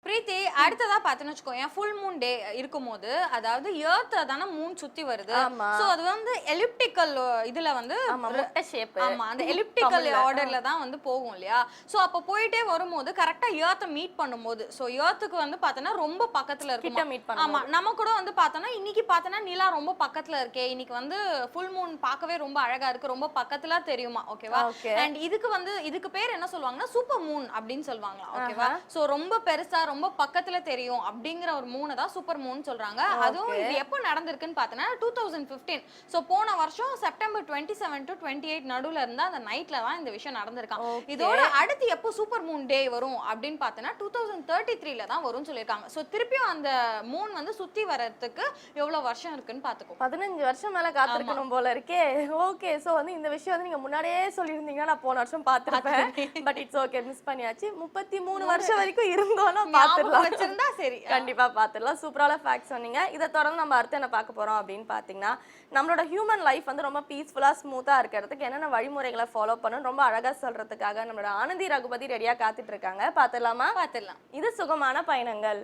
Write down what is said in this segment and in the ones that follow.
பிரீத்தி, அடுத்ததா பார்த்தோன்னு வச்சுக்கோங்க, ஃபுல் மூன் டே இருக்கும்போது, அதாவது எர்த் தானே மூன் சுத்தி வருது. சோ அது வந்து எலிப்டிக்கல் இதுல வந்து முட்டை ஷேப். ஆமா, அந்த எலிப்டிக்கல் ஆர்டர்ல தான் வந்து போகும் இல்லையா? சோ அப்ப போயிட்டே வரும்போது கரெக்டா எர்த் மீட் பண்ணும்போது, சோ எர்த்துக்கு வந்து பார்த்தோன்னா ரொம்ப பக்கத்துல இருக்கும். ஆமா, நம்ம கூட வந்து பார்த்தோன்னா இன்னைக்கு பார்த்தோன்னா நிலா ரொம்ப பக்கத்துல இருக்கே, இன்னைக்கு வந்து ஃபுல் மூன் பார்க்கவே ரொம்ப அழகா இருக்கு, ரொம்ப பக்கத்துல தெரியுமா, ஓகேவா? அண்ட் இதுக்கு பேர் என்ன சொல்லுவாங்கன்னா சூப்பர் மூன் அப்படின்னு சொல்லுவாங்க, ஓகேவா? சோ ரொம்ப பெருசா ரொம்ப பக்கத்துல தெரியும் அப்படிங்கிற ஒரு மூணை தான் சூப்பர் மூன் சொல்றாங்க. அதுவும் இது எப்போ நடந்திருக்குன்னு பார்த்தோன்னா 2015. சோ போன வருஷம் செப்டம்பர் 27 to 28 நடுவுல இருந்தா அந்த நைட்ல தான் இந்த விஷயம் நடந்திருக்கான். இதோட அடுத்து எப்போ சூப்பர் மூன் டே வரும் அப்படின்னு பார்த்தோன்னா 2033ல தான் வரும்னு சொல்லியிருக்காங்க. சோ திருப்பியும் அந்த மூன் வந்து சுத்தி வரதுக்கு எவ்வளவு வருஷம் இருக்குன்னு பாத்துக்கோ. 15 வருஷம் மேல காத்திருக்கணும் போல இருக்கே. ஓகே, சோ வந்து இந்த விஷயம் வந்து நீங்க முன்னாடியே சொல்லியிருந்தீங்கன்னா நான் போன வருஷம் பார்த்திருப்பேன். பட் இட்ஸ் ஓகே, மிஸ் பண்ணியாச்சு. 33 வருஷம் வரைக்கும் இருந்தோம்னா வச்சிருந்தா சரி, கண்டிப்பா பாத்துடலாம். சூப்பரான ஃபேக்ட் சொன்னீங்க. இதை தொடர்ந்து நம்ம அடுத்து என்ன பார்க்க போறோம் அப்படின்னு பாத்தீங்கன்னா, நம்மளோட ஹியூமன் லைஃப் வந்து ரொம்ப பீஸ்ஃபுல்லா ஸ்மூத்தா இருக்கிறதுக்கு என்னென்ன வழிமுறைகளை ஃபாலோ பண்ணணும் ரொம்ப அழகா சொல்றதுக்காக நம்மளோட ஆனந்தி ரகுபதி ரெடியா காத்துட்டு இருக்காங்க. பாத்துடலாமா? பாத்துடலாம். இது சுகமான பயணங்கள்.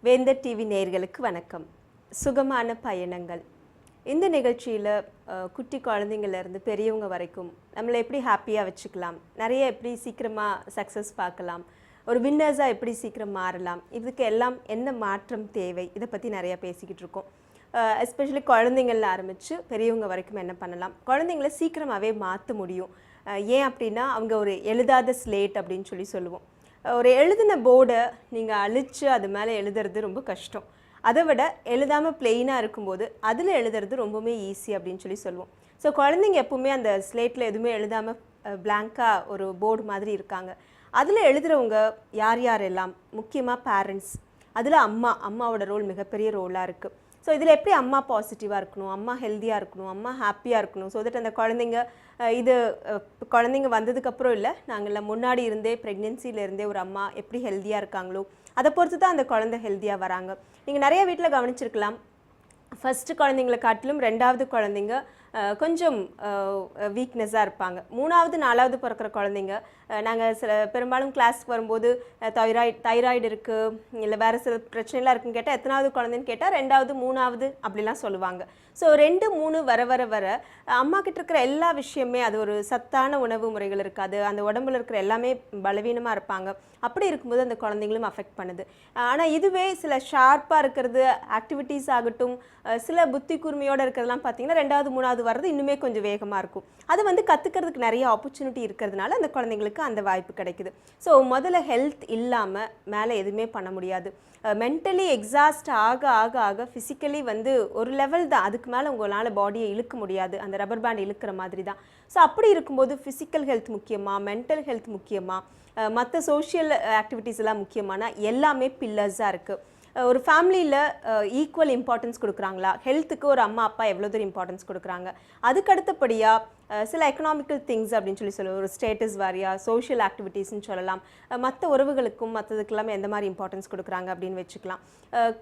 வேந்தர் டிவி நேயர்களுக்கு வணக்கம். சுகமான பயணங்கள். இந்த நிகழ்ச்சியில் குட்டி குழந்தைங்கள்லேருந்து பெரியவங்க வரைக்கும் நம்மளை எப்படி ஹாப்பியாக வச்சுக்கலாம், நிறைய எப்படி சீக்கிரமாக சக்ஸஸ் பார்க்கலாம், ஒரு வின்னர்ஸாக எப்படி சீக்கிரம் மாறலாம், இதுக்கு எல்லாம் என்ன மாற்றம் தேவை, இதை பற்றி நிறையா பேசிக்கிட்டு இருக்கோம். எஸ்பெஷலி குழந்தைங்களில் ஆரம்பித்து பெரியவங்க வரைக்கும் என்ன பண்ணலாம், குழந்தைங்கள சீக்கிரமாகவே மாற்ற முடியும். ஏன் அப்படின்னா அவங்க ஒரு எழுதாத ஸ்லேட் அப்படின்னு சொல்லுவோம். ஒரு எழுதின போர்டை நீங்கள் அழித்து அது மேலே எழுதுறது ரொம்ப கஷ்டம். அதை விட எழுதாமல் பிளெயினாக இருக்கும்போது அதில் எழுதுறது ரொம்பவுமே ஈஸி அப்படின்னு சொல்லுவோம். ஸோ குழந்தைங்க எப்பவுமே அந்த ஸ்லேட்டில் எதுவுமே எழுதாமல் பிளாங்காக ஒரு போர்டு மாதிரி இருக்காங்க. அதில் எழுதுகிறவங்க யார் யாரெல்லாம், முக்கியமாக பேரண்ட்ஸ், அதில் அம்மாவோட ரோல் மிகப்பெரிய ரோலாக இருக்குது. ஸோ இதில் எப்படி அம்மா பாசிட்டிவாக இருக்கணும், அம்மா ஹெல்த்தியாக இருக்கணும், அம்மா ஹாப்பியாக இருக்கணும். ஸோ தட் அந்த குழந்தைங்க குழந்தைங்க வந்ததுக்கப்புறம் இல்லை, நாங்கள் முன்னாடி இருந்தே ப்ரெக்னென்சிலேருந்தே ஒரு அம்மா எப்படி ஹெல்த்தியாக இருக்காங்களோ அதை பொறுத்து தான் அந்த குழந்தை ஹெல்த்தியாக வராங்க. நீங்கள் நிறைய வீட்டில் கவனிச்சிருக்கலாம், ஃபஸ்ட்டு குழந்தைங்களை காட்டிலும் ரெண்டாவது குழந்தைங்க கொஞ்சம் வீக்னஸாக இருப்பாங்க. மூணாவது நாலாவது பிறக்கிற குழந்தைங்க நாங்கள் பெரும்பாலும் கிளாஸ்க்கு வரும்போது தைராய்டு இருக்குது இல்லை வேறு சில பிரச்சனைலாம் இருக்குன்னு கேட்டால் எத்தனாவது குழந்தைன்னு கேட்டால் ரெண்டாவது மூணாவது அப்படிலாம் சொல்லுவாங்க. ஸோ 2 3 வர அம்மா கிட்ட இருக்கிற எல்லா விஷயமே, அது ஒரு சத்தான உணவு முறைகள் இருக்காது, அந்த உடம்புல இருக்கிற எல்லாமே பலவீனமாக இருப்பாங்க. அப்படி இருக்கும்போது அந்த குழந்தைங்களும் அஃபெக்ட் பண்ணுது. ஆனால் இதுவே சில ஷார்ப்பாக இருக்கிறது, ஆக்டிவிட்டீஸ் ஆகட்டும், சில புத்தி கூர்மையோடு இருக்கிறதுலாம் பார்த்தீங்கன்னா ரெண்டாவது மூணாவது வர்றது இன்னுமே கொஞ்சம் வேகமாக இருக்கும். அது வந்து கற்றுக்கிறதுக்கு நிறைய ஆப்பர்ச்சுனிட்டி இருக்கிறதுனால அந்த குழந்தைங்களுக்கு அந்த வாய்ப்பு கிடைக்குது. ஸோ முதல்ல ஹெல்த் இல்லாமல் மேலே எதுவுமே பண்ண முடியாது. மென்டலி எக்ஸாஸ்ட் ஆக ஃபிசிக்கலி வந்து ஒரு லெவல் தான், அதுக்கு மேலே உங்களால் பாடியை இழுக்க முடியாது, அந்த ரப்பர் பேண்ட் இழுக்கிற மாதிரி தான். ஸோ அப்படி இருக்கும்போது ஃபிசிக்கல் ஹெல்த் முக்கியமாக, மென்டல் ஹெல்த் முக்கியமாக, மற்ற சோஷியல் ஆக்டிவிட்டீஸ் எல்லாம் முக்கியமான எல்லாமே பில்லர்ஸாக இருக்குது. ஒரு ஃபேமிலியில் ஈக்குவல் இம்பார்ட்டன்ஸ் கொடுக்குறாங்களா, ஹெல்த்துக்கு ஒரு அம்மா அப்பா எவ்வளோ தூரம் இம்பார்ட்டன்ஸ் கொடுக்குறாங்க, அதுக்கு அடுத்தபடியாக சில எக்கனாமிக்கல் திங்ஸ் அப்படின்னு சொல்லுவோம், ஒரு ஸ்டேட்டஸ் வாரியாக சோஷியல் ஆக்டிவிட்டீஸ்ன்னு சொல்லலாம், மற்ற உறவுகளுக்கும் மற்றதுக்கெல்லாமே எந்த மாதிரி இம்பார்ட்டன்ஸ் கொடுக்குறாங்க அப்படின்னு வச்சுக்கலாம்.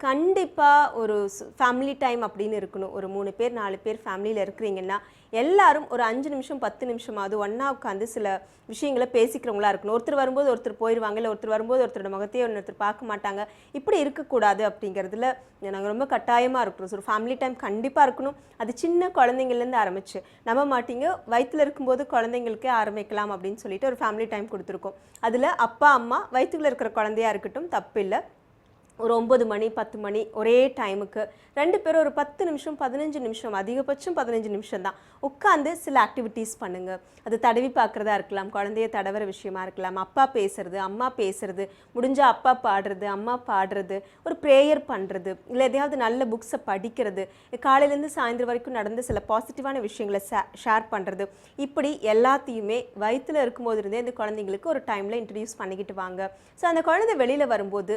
கண்டிப்பாக ஒரு ஃபேமிலி டைம் அப்படின்னு இருக்கணும். ஒரு 3 பேர் 4 பேர் ஃபேமிலியில் இருக்கிறீங்கன்னா எல்லாரும் ஒரு 5 நிமிஷம் 10 நிமிஷமாவது ஒன்றா உட்காந்து சில விஷயங்களை பேசிக்கிறவங்களா இருக்கணும். ஒருத்தர் வரும்போது ஒருத்தர் போயிடுவாங்க, இல்லை ஒருத்தர் வரும்போது ஒருத்தரோட முகத்தையே ஒருத்தர் பார்க்க மாட்டாங்க. இப்படி இருக்கக்கூடாது. அப்படிங்கிறதுல நாங்கள் ரொம்ப கட்டாயமாக இருக்கிறோம். ஒரு ஃபேமிலி டைம் கண்டிப்பாக இருக்கணும். அது சின்ன குழந்தைங்கள்லேருந்து ஆரம்பிச்சு, நம்ப மாட்டீங்க, வயிற்றில் இருக்கும்போது குழந்தைங்களுக்கே ஆரம்பிக்கலாம் அப்படின்னு சொல்லிட்டு ஒரு ஃபேமிலி டைம் கொடுத்துருக்கோம். அதில் அப்பா அம்மா வயிற்றுக்குள்ள இருக்கிற குழந்தையா இருக்கட்டும் தப்பு இல்லை, ஒரு 9 மணி 10 மணி ஒரே டைமுக்கு 2 பேரும் ஒரு 10 நிமிஷம் 15 நிமிஷம், அதிகபட்சம் 15 நிமிஷம் தான் உட்காந்து சில ஆக்டிவிட்டீஸ் பண்ணுங்கள். அது தடவி பார்க்குறதா இருக்கலாம், குழந்தைய தடவுற விஷயமா இருக்கலாம், அப்பா பேசுறது அம்மா பேசுறது, முடிஞ்சால் அப்பா பாடுறது அம்மா பாடுறது, ஒரு ப்ரேயர் பண்ணுறது, இல்லை எதையாவது நல்ல புக்ஸை படிக்கிறது, காலையிலேருந்து சாயந்தரம் வரைக்கும் நடந்த சில பாசிட்டிவான விஷயங்களை ஷேர் பண்ணுறது, இப்படி எல்லாத்தையுமே வயிற்றில் இருக்கும்போது இருந்தே இந்த குழந்தைங்களுக்கு ஒரு டைமில் இன்ட்ரடியூஸ் பண்ணிக்கிட்டு வாங்க. ஸோ அந்த குழந்தை வெளியில் வரும்போது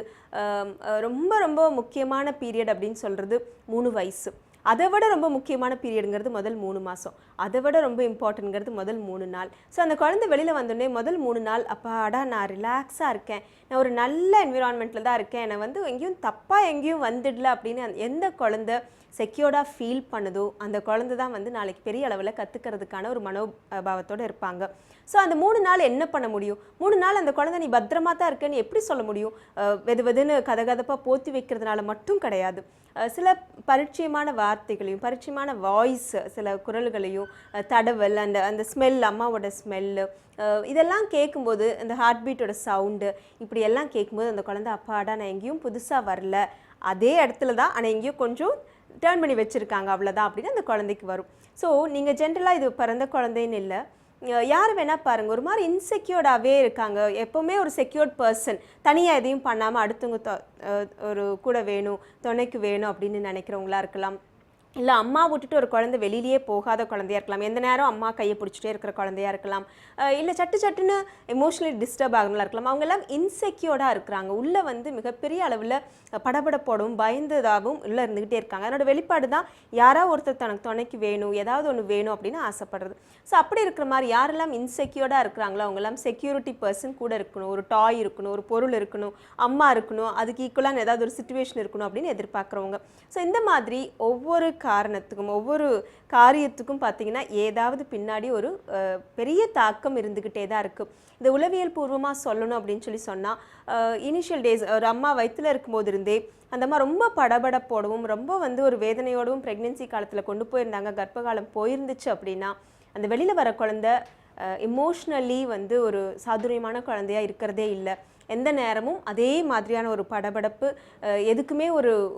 ரொம்ப ரொம்ப முக்கியமான பீரியட் அப்படின்னு சொல்கிறது 3 வயசு. அதை விட ரொம்ப முக்கியமான பீரியடுங்கிறது முதல் 3 மாதம். அதை விட ரொம்ப இம்பார்ட்டன்ட்ங்கிறது முதல் 3 நாள். ஸோ அந்த குழந்தை வெளியில் வந்தோடனே முதல் 3 நாள் அப்பாடா நான் ரிலாக்ஸாக இருக்கேன், நான் ஒரு நல்ல என்விரான்மெண்ட்டில் தான் இருக்கேன், என்னை வந்து எங்கேயும் தப்பாக எங்கேயும் வந்துடல அப்படின்னு எந்த குழந்தை செக்யூர்டாக ஃபீல் பண்ணுதோ அந்த குழந்தை தான் வந்து நாளைக்கு பெரிய அளவில் கற்றுக்கிறதுக்கான ஒரு மனோபாவத்தோடு இருப்பாங்க. ஸோ அந்த 3 நாள் என்ன பண்ண முடியும்? 3 நாள் அந்த குழந்தை நீ பத்திரமா தான் இருக்கேன்னு எப்படி சொல்ல முடியும்? வெதுன்னு கதகதப்பாக போற்றி வைக்கிறதுனால மட்டும் கிடையாது. சில பரிச்சயமான வார்த்தைகளையும் பரிச்சயமான வாய்ஸ் சில குரல்களையும் தடவல் அந்த அந்த ஸ்மெல் அம்மாவோட ஸ்மெல்லு இதெல்லாம் கேட்கும்போது அந்த ஹார்ட் பீட்டோட சவுண்டு இப்படி எல்லாம் கேட்கும்போது அந்த குழந்தை அப்பாடா நான் எங்கேயும் புதுசாக வரல, அதே இடத்துல தான் ஆனால் எங்கேயும் கொஞ்சம் டேர்ன் பண்ணி வச்சுருக்காங்க அவ்வளோதான் அப்படின்னு அந்த குழந்தைக்கு வரும். ஸோ நீங்கள் ஜென்ரலாக இது பிறந்த குழந்தைன்னு இல்லை, யார் வேணால் பாருங்கள் ஒரு மாதிரி இன்செக்யூர்டாகவே இருக்காங்க. எப்போவுமே ஒரு செக்யூர்ட் பர்சன் தனியாக எதையும் பண்ணாமல் அடுத்தவங்க ஒரு கூட வேணும் துணைக்கு வேணும் அப்படின்னு நினைக்கிறவங்களா இருக்கலாம். இல்லை அம்மா விட்டுட்டு ஒரு குழந்தை வெளியிலேயே போகாத குழந்தையா இருக்கலாம், எந்த நேரம் அம்மா கையை பிடிச்சிட்டே இருக்கிற குழந்தையா இருக்கலாம், இல்லை சட்டுன்னு எமோஷனலி டிஸ்டர்ப் ஆகணும்லாம் இருக்கலாம். அவங்க எல்லாம் இன்செக்யூர்டாக இருக்கிறாங்க, உள்ளே வந்து மிகப்பெரிய அளவில் படபடப்போடவும் பயந்ததாகவும் உள்ளே இருந்துக்கிட்டே இருக்காங்க. அதனோட வெளிப்பாடு தான் யாராவது ஒருத்தர் தனக்கு துணைக்கு வேணும் ஏதாவது ஒன்று வேணும் அப்படின்னு ஆசைப்படுறது. ஸோ அப்படி இருக்கிற மாதிரி யாரெல்லாம் இன்செக்யூர்டாக இருக்கிறாங்களோ அவங்கெல்லாம் செக்யூரிட்டி பர்சன் கூட இருக்கணும், ஒரு டாய் இருக்கணும், ஒரு பொருள் இருக்கணும், அம்மா இருக்கணும், அதுக்கு ஈக்குவலான ஏதாவது ஒரு சிச்சுவேஷன் இருக்கணும் அப்படின்னு எதிர்பார்க்குறவங்க. ஸோ இந்த மாதிரி ஒவ்வொரு காரணத்துக்கும் ஒவ்வொரு காரியத்துக்கும் பார்த்தீங்கன்னா ஏதாவது பின்னாடி ஒரு பெரிய தாக்கம் இருந்துக்கிட்டே தான் இருக்குது. இந்த உளவியல் பூர்வமாக சொல்லணும் அப்படின்னு சொன்னால் இனிஷியல் டேஸ் ஒரு அம்மா வயிற்றில் இருக்கும்போது இருந்தே அந்த அம்மா ரொம்ப படபடப்போடவும் ரொம்ப வந்து ஒரு வேதனையோடவும் ப்ரெக்னென்சி காலத்தில் கொண்டு போயிருந்தாங்க, கர்ப்பகாலம் போயிருந்துச்சு அப்படின்னா அந்த வெளியில் வர குழந்தை எமோஷ்னலி வந்து ஒரு சாதுரியமான குழந்தையாக இருக்கிறதே இல்லை. எந்த நேரமும் அதே மாதிரியான ஒரு படபடப்பு, எதுக்குமே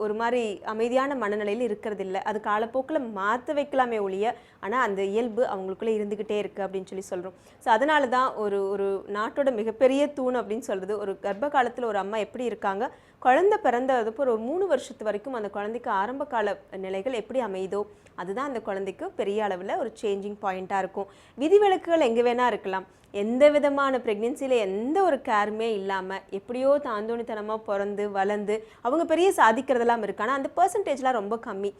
ஒரு மாதிரி அமைதியான மனநிலையில் இருக்கிறது இல்லை. அது காலப்போக்கில் மாற்ற வைக்கலாமே ஒழிய ஆனால் அந்த இயல்பு அவங்களுக்குள்ளே இருந்துக்கிட்டே இருக்குது அப்படின்னு சொல்கிறோம். ஸோ அதனால தான் ஒரு நாட்டோட மிகப்பெரிய தூண் அப்படின்னு சொல்கிறது ஒரு கர்ப்ப காலத்தில் ஒரு அம்மா எப்படி இருக்காங்க, குழந்தை பிறந்ததுப்போ ஒரு 3 வருஷத்து வரைக்கும் அந்த குழந்தைக்கு ஆரம்ப கால நிலைகள் எப்படி அமையுதோ அதுதான் அந்த குழந்தைக்கு பெரிய அளவில் ஒரு சேஞ்சிங் பாயிண்ட்டாக இருக்கும். விதிவிலக்குகள் எங்கே வேணால் இருக்கலாம், எந்த விதமான ப்ரெக்னென்சியில் எந்த ஒரு கேருமே இல்லாமல் எப்படியோ தாந்தோணித்தனமாக பிறந்து வளர்ந்து அவங்க பெரிய சாதிக்கிறதெல்லாம் இருக்கு. ஆனால் அந்த பர்சன்டேஜ்லாம் ரொம்ப கம்மி.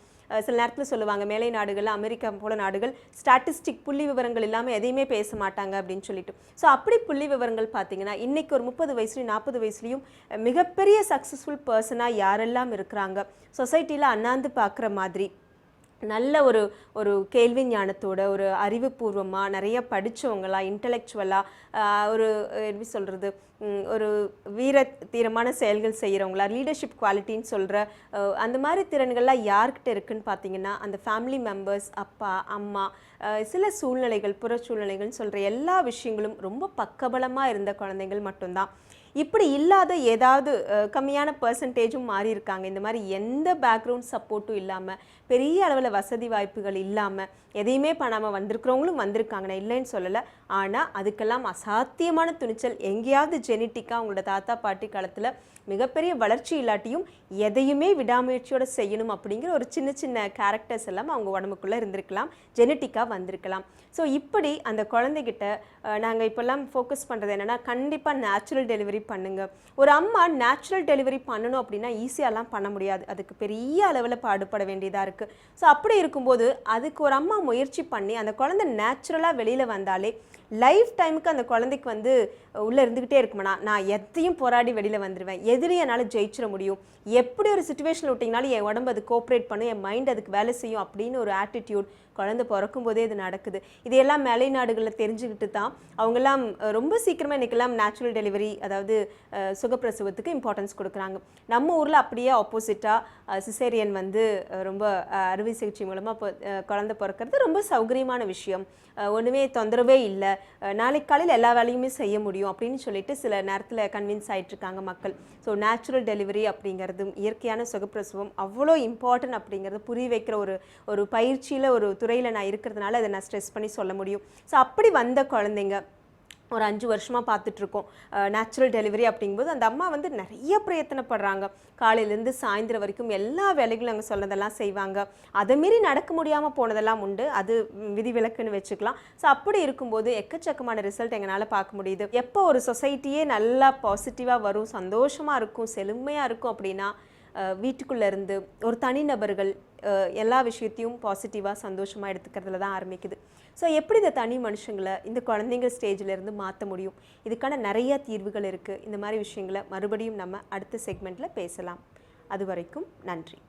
சில நேரத்தில் சொல்லுவாங்க மேலை நாடுகள் அமெரிக்கா போல நாடுகள் ஸ்டாட்டிஸ்டிக் புள்ளி விவரங்கள் இல்லாமல் எதையுமே பேச மாட்டாங்க அப்படின்னு சொல்லிட்டு. ஸோ அப்படி புள்ளி விவரங்கள் பார்த்தீங்கன்னா இன்றைக்கி ஒரு 30 வயசுலையும் 40 வயசுலையும் மிகப்பெரிய சக்ஸஸ்ஃபுல் பர்சனாக யாரெல்லாம் இருக்கிறாங்க, சொசைட்டியில் அண்ணாந்து பார்க்குற மாதிரி நல்ல ஒரு கேள்வி ஞானத்தோட ஒரு அறிவுபூர்வமாக நிறைய படித்தவங்களா இன்டலெக்சுவலாக ஒரு எப்படி சொல்கிறது ஒரு தீரமான செயல்கள் செய்கிறவங்களா லீடர்ஷிப் குவாலிட்டின்னு சொல்கிற அந்த மாதிரி திறன்கள்லாம் யார்கிட்ட இருக்குன்னு பார்த்தீங்கன்னா அந்த ஃபேமிலி மெம்பர்ஸ் அப்பா அம்மா சில சூழ்நிலைகள் புற சூழ்நிலைகள்னு சொல்கிற எல்லா விஷயங்களும் ரொம்ப பக்கபலமாக இருந்த குழந்தைகள் மட்டும்தான். இப்படி இல்லாத ஏதாவது கம்மியான பர்சன்டேஜும் மாறி இருக்காங்க. இந்த மாதிரி எந்த பேக்ரவுண்ட் சப்போர்ட்டும் இல்லாமல் பெரிய அளவில் வசதி வாய்ப்புகள் இல்லாமல் எதையுமே பண்ணாமல் வந்திருக்கிறவங்களும் வந்திருக்காங்க, நான் இல்லைன்னு சொல்லலை. ஆனால் அதுக்கெல்லாம் அசாத்தியமான துணிச்சல் எங்கேயாவது ஜெனட்டிக்காக அவங்களோட தாத்தா பாட்டி காலத்தில் மிகப்பெரிய வளர்ச்சி இல்லாட்டியும் எதையுமே விடாமுயற்சியோடு செய்யணும் அப்படிங்கிற ஒரு சின்ன சின்ன கேரக்டர்ஸ் எல்லாம் அவங்க உடம்புக்குள்ளே இருந்திருக்கலாம், ஜெனட்டிக்காக வந்திருக்கலாம். ஸோ இப்படி அந்த குழந்தைகிட்ட நாங்கள் இப்போல்லாம் ஃபோக்கஸ் பண்ணுறது என்னென்னா கண்டிப்பாக நேச்சுரல் டெலிவரி பண்ணுங்கள். ஒரு அம்மா நேச்சுரல் டெலிவரி பண்ணணும் அப்படின்னா ஈஸியாலாம் பண்ண முடியாது, அதுக்கு பெரிய அளவில் பாடுபட வேண்டியதாக இருக்குது. ஸோ அப்படி இருக்கும்போது அதுக்கு ஒரு அம்மா முயற்சி பண்ணி அந்த குழந்தை நேச்சுரலாக வெளியில் வந்தாலே லைஃப் டைமுக்கு அந்த குழந்தைக்கு வந்து உள்ளே இருந்துக்கிட்டே இருக்குமாண்ணா நான் எதையும் போராடி வெளியில் வந்துடுவேன், எதிரியும் என்னால் ஜெயிச்சிட முடியும், எப்படி ஒரு சுச்சுவேஷனில் விட்டிங்கனாலும் என் உடம்பு அது கோஆப்ரேட் பண்ணும், என் மைண்ட் அதுக்கு வேலை செய்யும் அப்படின்னு ஒரு ஆட்டிடியூட் குழந்தை பிறக்கும் போதே இது நடக்குது. இதையெல்லாம் மேலை நாடுகளில் தெரிஞ்சுக்கிட்டு தான் அவங்கெல்லாம் ரொம்ப சீக்கிரமாக இன்றைக்கெல்லாம் நேச்சுரல் டெலிவரி அதாவது சுகப்பிரசவத்துக்கு இம்பார்ட்டன்ஸ் கொடுக்குறாங்க. நம்ம ஊரில் அப்படியே ஆப்போசிட்டாக சிசேரியன் வந்து ரொம்ப அறுவை சிகிச்சை மூலமாக குழந்தை பிறக்கிறது ரொம்ப சௌகரியமான விஷயம், ஒன்றுமே தொந்தரவே இல்லை, நாளைக்கு காலையில் எல்லா வேலையுமே செய்ய முடியும் அப்படின்னு சொல்லிட்டு சில நேரத்தில் கன்வின்ஸ் ஆகிட்டுருக்காங்க மக்கள். ஸோ நேச்சுரல் டெலிவரி அப்படிங்கிறதும் இயற்கையான சுகப்பிரசவம் அவ்வளோ இம்பார்ட்டன்ட் அப்படிங்கிறது புரிய வைக்கிற ஒரு பயிற்சியில் ஒரு துறையில் நான் இருக்கிறதுனால அதை நான் ஸ்ட்ரெஸ் பண்ணி சொல்ல முடியும். ஸோ அப்படி வந்த குழந்தைங்க ஒரு 5 வருஷமாக பார்த்துட்ருக்கோம் நேச்சுரல் டெலிவரி அப்படிங்கும்போது அந்த அம்மா வந்து நிறைய பிரயத்தனப்படுறாங்க, காலையிலேருந்து சாயந்தரம் வரைக்கும் எல்லா வேலைகளும் அங்கே சொன்னதெல்லாம் செய்வாங்க, அதை மீறி நடக்க முடியாமல் போனதெல்லாம் உண்டு, அது விதிவிலக்குன்னு வச்சுக்கலாம். ஸோ அப்படி இருக்கும்போது எக்கச்சக்கமான ரிசல்ட் எங்களால் பார்க்க முடியுது. எப்போ ஒரு சொசைட்டியே நல்லா பாசிட்டிவாக வரும் சந்தோஷமாக இருக்கும் செழுமையாக இருக்கும் அப்படின்னா வீட்டுக்குள்ளே இருந்து ஒரு தனிநபர்கள் எல்லா விஷயத்தையும் பாசிட்டிவாக சந்தோஷமாக எடுத்துக்கிறதுல தான் ஆரம்பிக்குது. ஸோ எப்படி இந்த தனி மனுஷங்களை இந்த குழந்தைங்க ஸ்டேஜில் இருந்து மாற்ற முடியும், இதுக்கான நிறைய தீர்வுகள் இருக்குது. இந்த மாதிரி விஷயங்களை மறுபடியும் நம்ம அடுத்த செக்மெண்ட்டில் பேசலாம். அது வரைக்கும் நன்றி.